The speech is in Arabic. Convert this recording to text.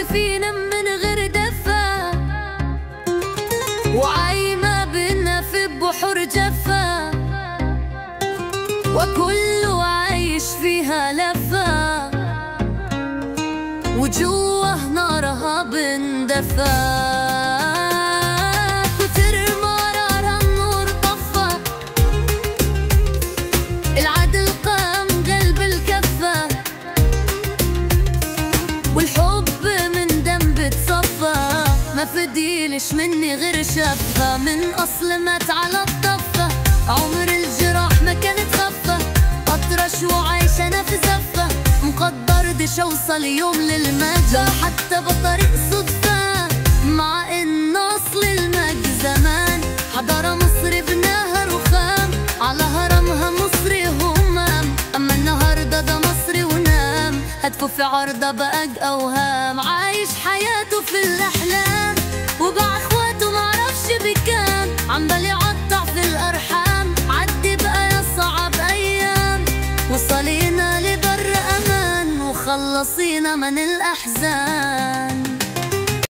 فينا من غير دفا، وعايمة بينا في بحور جفا، وكله عايش فيها لفا، وجوه نارها بندفا. كتر مرارها النور طفى، العدل قام قلب الكفة، والحب من دم بتصفى. ما فديلش مني غير شفة، من أصل مات على الضفة. عمر الجراح ما كانت خفة، أطرش وعايش أنا في زفة. مقدردش أوصل يوم للمجد حتى بطريق صدفة، مع إن أصل المجد زمان حضارة مصر بناها رخام، على هرمها مصري همام. أما النهاردة ده مصري ونام، هدفه في عرضة بقى أوهام. عايش حياته في الأحلام، وباع إخواته معرفش بكام. عمال يقطع في الأرحام، عدي بقى يا صعب أيام. وصلينا لبر أمان، وخلصينا من الأحزان.